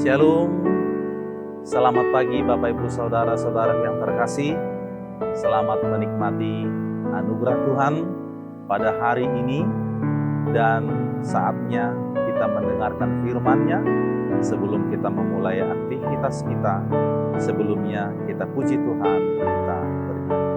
Shalom, selamat pagi Bapak Ibu Saudara-saudara yang terkasih. Selamat menikmati anugerah Tuhan pada hari ini dan saatnya kita mendengarkan firman-Nya. Sebelum kita memulai aktivitas kita, sebelumnya kita puji Tuhan, kita bernyanyi.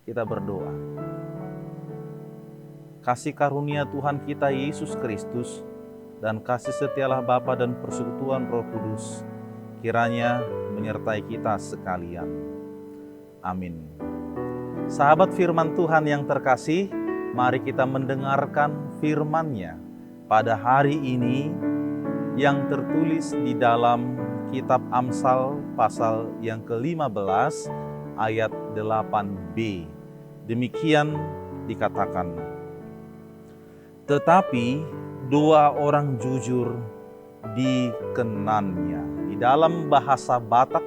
Kita berdoa. Kasih karunia Tuhan kita Yesus Kristus dan kasih setialah Bapa dan persekutuan Roh Kudus kiranya menyertai kita sekalian. Amin. Sahabat firman Tuhan yang terkasih, mari kita mendengarkan firman-Nya pada hari ini yang tertulis di dalam kitab Amsal pasal yang ke-15 ayat 8b. Demikian dikatakan, tetapi dua orang jujur dikenannya. Di dalam bahasa Batak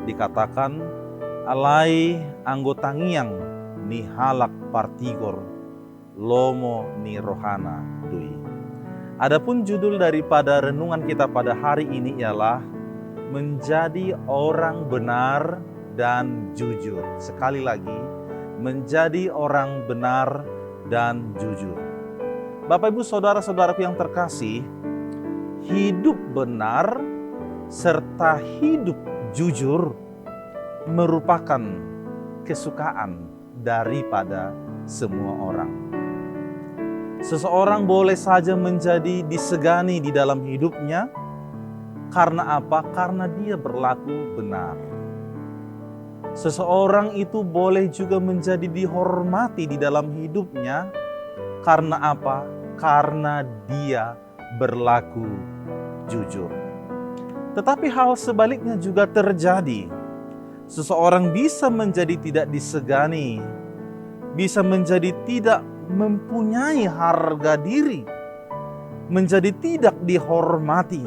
dikatakan, alai anggotangiang ni halak partigor lomo ni rohana dui. Adapun judul daripada renungan kita pada hari ini ialah menjadi orang benar dan jujur. Sekali lagi, menjadi orang benar dan jujur. Bapak Ibu Saudara-saudaraku yang terkasih, hidup benar serta hidup jujur merupakan kesukaan daripada semua orang. Seseorang boleh saja menjadi disegani di dalam hidupnya. Karena apa? Karena dia berlaku benar. Seseorang itu boleh juga menjadi dihormati di dalam hidupnya. Karena apa? Karena dia berlaku jujur. Tetapi hal sebaliknya juga terjadi. Seseorang bisa menjadi tidak disegani, bisa menjadi tidak mempunyai harga diri, menjadi tidak dihormati.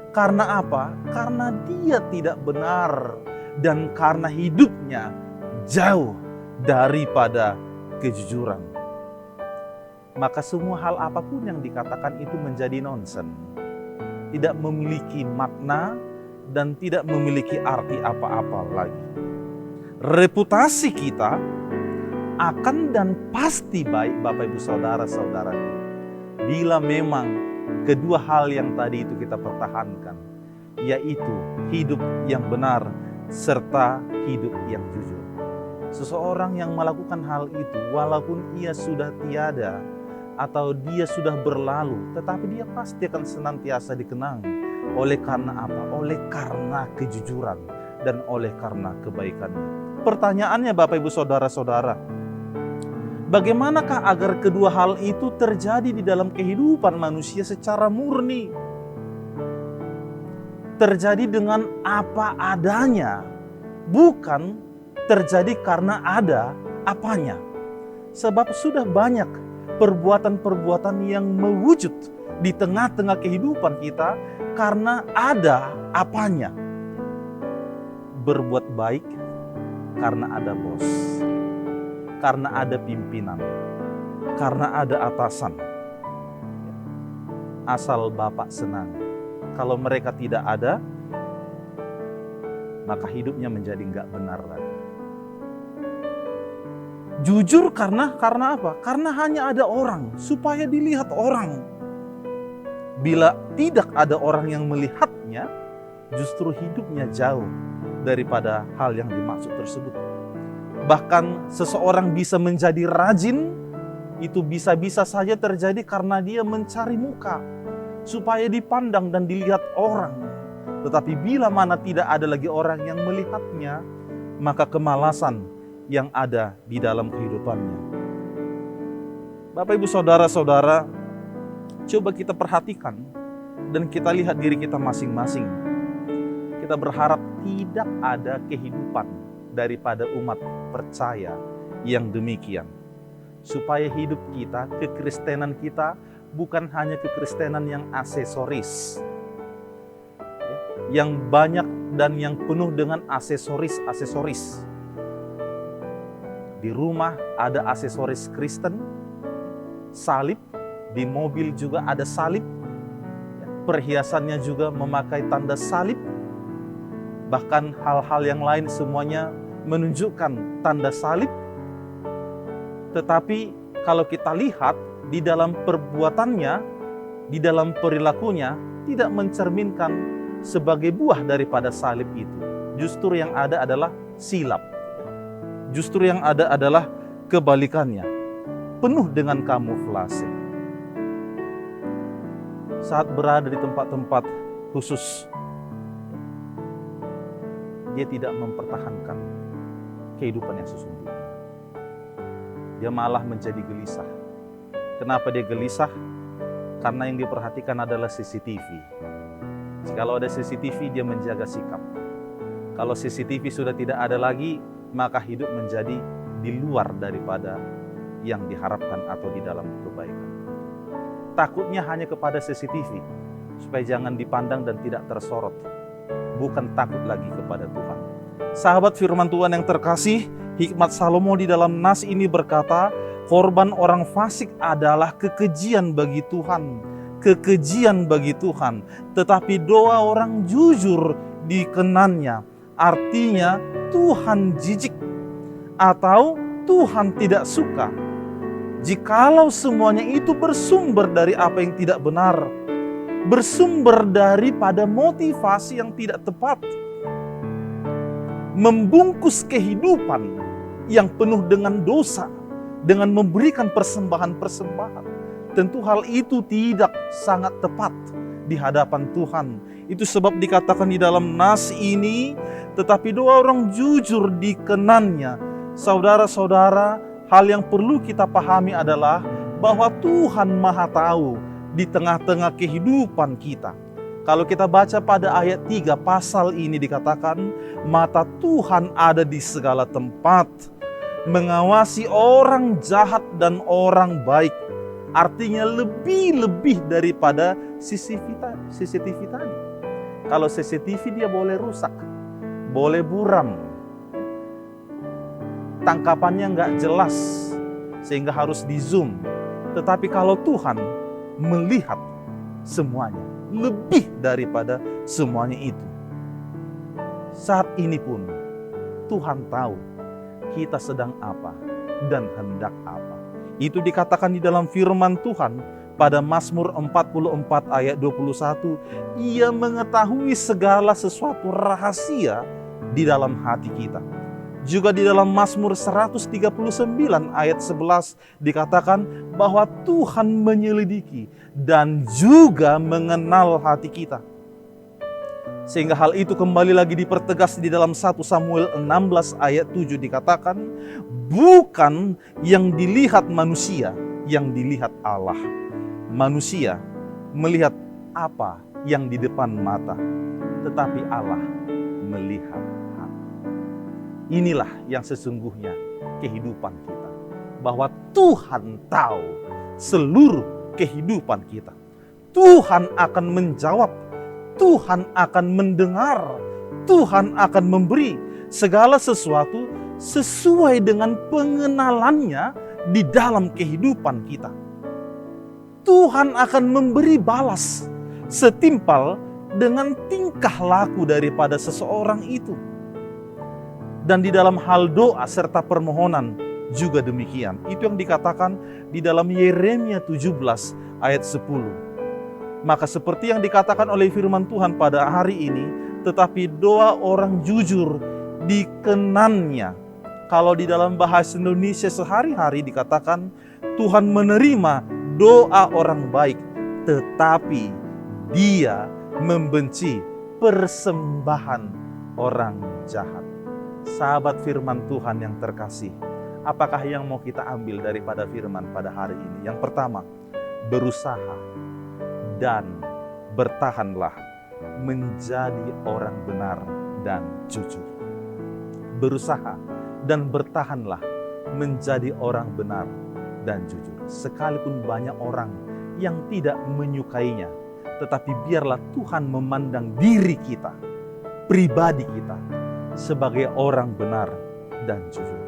Karena apa? Karena dia tidak benar. Dan karena hidupnya jauh daripada kejujuran. Maka semua hal apapun yang dikatakan itu menjadi nonsen. Tidak memiliki makna dan tidak memiliki arti apa-apa lagi. Reputasi kita akan dan pasti baik Bapak Ibu Saudara-saudaraku. Bila memang kedua hal yang tadi itu kita pertahankan, yaitu hidup yang benar serta hidup yang jujur. Seseorang yang melakukan hal itu, walaupun ia sudah tiada atau dia sudah berlalu, tetapi dia pasti akan senantiasa dikenang. Oleh karena apa? Oleh karena kejujuran dan oleh karena kebaikannya. Pertanyaannya Bapak Ibu Saudara-saudara, bagaimanakah agar kedua hal itu terjadi di dalam kehidupan manusia secara murni? Terjadi dengan apa adanya, bukan terjadi karena ada apanya. Sebab sudah banyak perbuatan-perbuatan yang mewujud di tengah-tengah kehidupan kita karena ada apanya. Berbuat baik karena ada bos, karena ada pimpinan, karena ada atasan. Asal Bapak senang. Kalau mereka tidak ada, maka hidupnya menjadi nggak benar lagi. Jujur karena apa? Karena hanya ada orang, supaya dilihat orang. Bila tidak ada orang yang melihatnya, justru hidupnya jauh daripada hal yang dimaksud tersebut. Bahkan seseorang bisa menjadi rajin, itu bisa-bisa saja terjadi karena dia mencari muka, supaya dipandang dan dilihat orang. Tetapi bila mana tidak ada lagi orang yang melihatnya, maka kemalasan yang ada di dalam kehidupannya. Bapak Ibu Saudara-saudara, coba kita perhatikan dan kita lihat diri kita masing-masing. Kita berharap tidak ada kehidupan daripada umat percaya yang demikian. Supaya hidup kita, kekristenan kita, bukan hanya kekristenan yang aksesoris, yang banyak dan yang penuh dengan aksesoris. Di rumah ada aksesoris Kristen, salib, di mobil juga ada salib, perhiasannya juga memakai tanda salib, bahkan hal-hal yang lain semuanya menunjukkan tanda salib. Tetapi kalau kita lihat di dalam perbuatannya, di dalam perilakunya, tidak mencerminkan sebagai buah daripada salib itu. Justru yang ada adalah silap. Justru yang ada adalah kebalikannya. Penuh dengan kamuflase. Saat berada di tempat-tempat khusus, dia tidak mempertahankan kehidupan yang sesungguhnya. Dia malah menjadi gelisah. Kenapa dia gelisah? Karena yang diperhatikan adalah CCTV. Kalau ada CCTV, dia menjaga sikap. Kalau CCTV sudah tidak ada lagi, maka hidup menjadi di luar daripada yang diharapkan atau di dalam kebaikan. Takutnya hanya kepada CCTV, supaya jangan dipandang dan tidak tersorot. Bukan takut lagi kepada Tuhan. Sahabat firman Tuhan yang terkasih, hikmat Salomo di dalam nas ini berkata, korban orang fasik adalah kekejian bagi Tuhan. Kekejian bagi Tuhan. Tetapi doa orang jujur dikenannya. Artinya Tuhan jijik atau Tuhan tidak suka. Jikalau semuanya itu bersumber dari apa yang tidak benar, bersumber daripada motivasi yang tidak tepat, membungkus kehidupan yang penuh dengan dosa, dengan memberikan persembahan-persembahan. Tentu hal itu tidak sangat tepat di hadapan Tuhan. Itu sebab dikatakan di dalam nas ini, tetapi doa orang jujur dikenannya. Saudara-saudara, hal yang perlu kita pahami adalah bahwa Tuhan Maha Tahu di tengah-tengah kehidupan kita. Kalau kita baca pada ayat 3 pasal ini dikatakan, mata Tuhan ada di segala tempat, mengawasi orang jahat dan orang baik. Artinya lebih-lebih daripada CCTV tadi. Kalau CCTV dia boleh rusak, boleh buram, tangkapannya nggak jelas sehingga harus di zoom. Tetapi kalau Tuhan melihat semuanya, lebih daripada semuanya itu. Saat ini pun Tuhan tahu kita sedang apa, dan hendak apa. Itu dikatakan di dalam firman Tuhan pada Mazmur 44 ayat 21. Ia mengetahui segala sesuatu rahasia di dalam hati kita. Juga di dalam Mazmur 139 ayat 11 dikatakan bahwa Tuhan menyelidiki dan juga mengenal hati kita. Sehingga hal itu kembali lagi dipertegas di dalam 1 Samuel 16 ayat 7 dikatakan, bukan yang dilihat manusia, yang dilihat Allah. Manusia melihat apa yang di depan mata, tetapi Allah melihat hati. Inilah yang sesungguhnya kehidupan kita. Bahwa Tuhan tahu seluruh kehidupan kita. Tuhan akan menjawab, Tuhan akan mendengar, Tuhan akan memberi segala sesuatu sesuai dengan pengenalannya di dalam kehidupan kita. Tuhan akan memberi balas setimpal dengan tingkah laku daripada seseorang itu. Dan di dalam hal doa serta permohonan juga demikian. Itu yang dikatakan di dalam Yeremia 17 ayat 10. Maka seperti yang dikatakan oleh firman Tuhan pada hari ini, tetapi doa orang jujur dikenannya. Kalau di dalam bahasa Indonesia sehari-hari dikatakan Tuhan menerima doa orang baik, tetapi Dia membenci persembahan orang jahat. Sahabat firman Tuhan yang terkasih, apakah yang mau kita ambil daripada firman pada hari ini? Yang pertama, berusaha dan bertahanlah menjadi orang benar dan jujur. Berusaha dan bertahanlah menjadi orang benar dan jujur. Sekalipun banyak orang yang tidak menyukainya, tetapi biarlah Tuhan memandang diri kita, pribadi kita, sebagai orang benar dan jujur.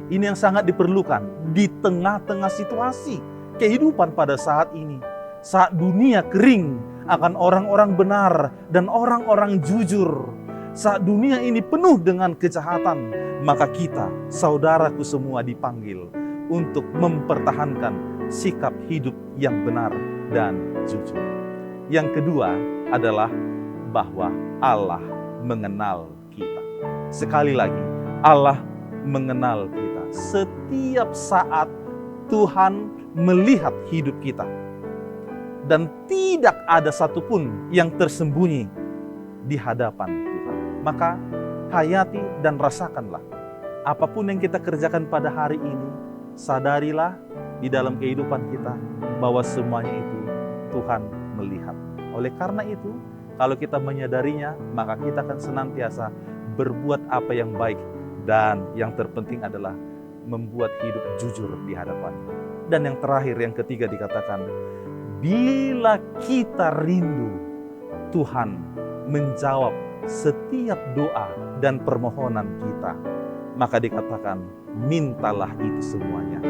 Ini yang sangat diperlukan di tengah-tengah situasi kehidupan pada saat ini. Saat dunia kering akan orang-orang benar dan orang-orang jujur. Saat dunia ini penuh dengan kejahatan, maka kita, saudaraku semua, dipanggil untuk mempertahankan sikap hidup yang benar dan jujur. Yang kedua adalah bahwa Allah mengenal kita. Sekali lagi, Allah mengenal kita. Setiap saat Tuhan melihat hidup kita. Dan tidak ada satupun yang tersembunyi di hadapan Tuhan. Maka hayati dan rasakanlah. Apapun yang kita kerjakan pada hari ini, sadarilah di dalam kehidupan kita bahwa semuanya itu Tuhan melihat. Oleh karena itu, kalau kita menyadarinya, maka kita akan senantiasa berbuat apa yang baik. Dan yang terpenting adalah membuat hidup jujur di hadapannya. Dan yang terakhir, yang ketiga dikatakan, bila kita rindu, Tuhan menjawab setiap doa dan permohonan kita. Maka dikatakan, mintalah itu semuanya.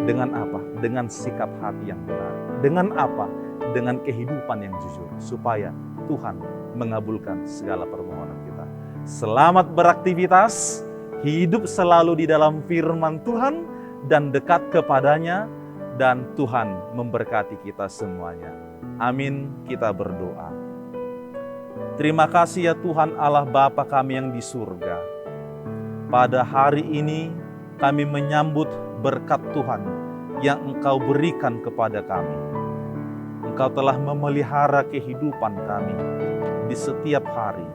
Dengan apa? Dengan sikap hati yang benar. Dengan apa? Dengan kehidupan yang jujur. Supaya Tuhan mengabulkan segala permohonan kita. Selamat beraktivitas, hidup selalu di dalam firman Tuhan dan dekat kepadanya. Dan Tuhan memberkati kita semuanya. Amin, kita berdoa. Terima kasih ya Tuhan Allah Bapa kami yang di surga. Pada hari ini kami menyambut berkat Tuhan yang Engkau berikan kepada kami. Engkau telah memelihara kehidupan kami di setiap hari,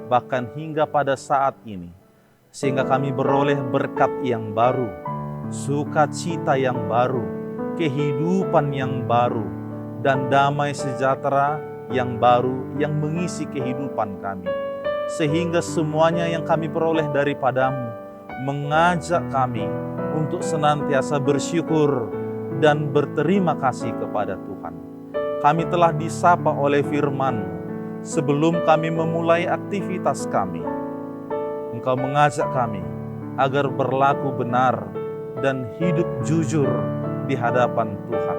bahkan hingga pada saat ini. Sehingga kami beroleh berkat yang baru, sukacita yang baru, kehidupan yang baru, dan damai sejahtera yang baru yang mengisi kehidupan kami. Sehingga semuanya yang kami peroleh daripada-Mu mengajak kami untuk senantiasa bersyukur dan berterima kasih kepada Tuhan. Kami telah disapa oleh firman-Mu sebelum kami memulai aktivitas kami. Engkau mengajak kami agar berlaku benar dan hidup jujur di hadapan Tuhan.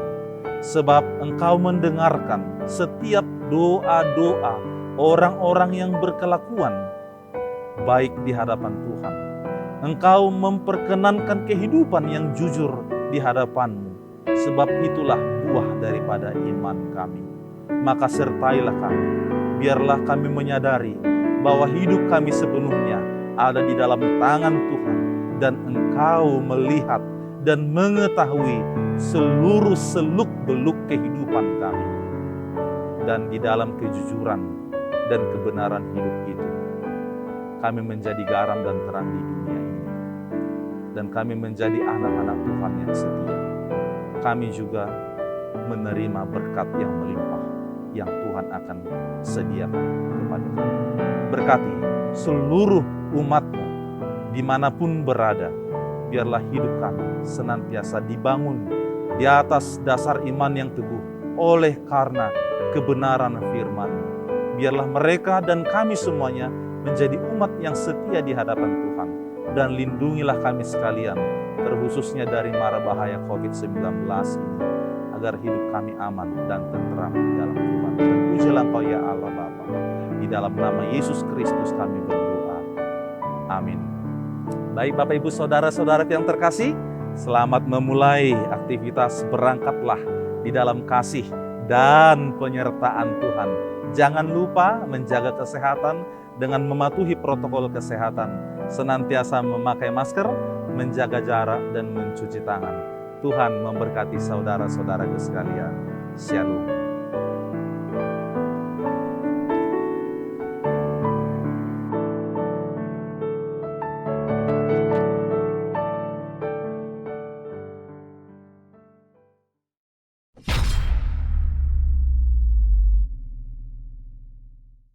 Sebab Engkau mendengarkan setiap doa-doa orang-orang yang berkelakuan baik di hadapan Tuhan Engkau memperkenankan kehidupan yang jujur di hadapan-Mu, sebab itulah buah daripada iman kami. Maka sertailah kami, biarlah kami menyadari bahwa hidup kami sepenuhnya ada di dalam tangan Tuhan, dan Engkau melihat dan mengetahui seluruh seluk-beluk kehidupan kami. Dan di dalam kejujuran dan kebenaran hidup itu, kami menjadi garam dan terang di dunia ini. Dan kami menjadi anak-anak Tuhan yang setia. Kami juga menerima berkat yang melimpah yang Tuhan akan sediakan kepada kami. Berkati seluruh umat-Mu dimanapun berada, biarlah hidup kami senantiasa dibangun di atas dasar iman yang teguh oleh karena kebenaran firman-Mu. Biarlah mereka dan kami semuanya menjadi umat yang setia di hadapan Tuhan. Dan lindungilah kami sekalian, terkhususnya dari mara bahaya COVID-19 ini, agar hidup kami aman dan tenteram di dalam Tuhan. Terpujilah Engkau ya Allah Bapa. Di dalam nama Yesus Kristus kami berdoa. Amin. Baik Bapak Ibu Saudara-saudara yang terkasih, selamat memulai aktivitas berangkatlah di dalam kasih dan penyertaan Tuhan. Jangan lupa menjaga kesehatan dengan mematuhi protokol kesehatan. Senantiasa memakai masker, menjaga jarak, dan mencuci tangan. Tuhan memberkati saudara-saudara sekalian. Shalom.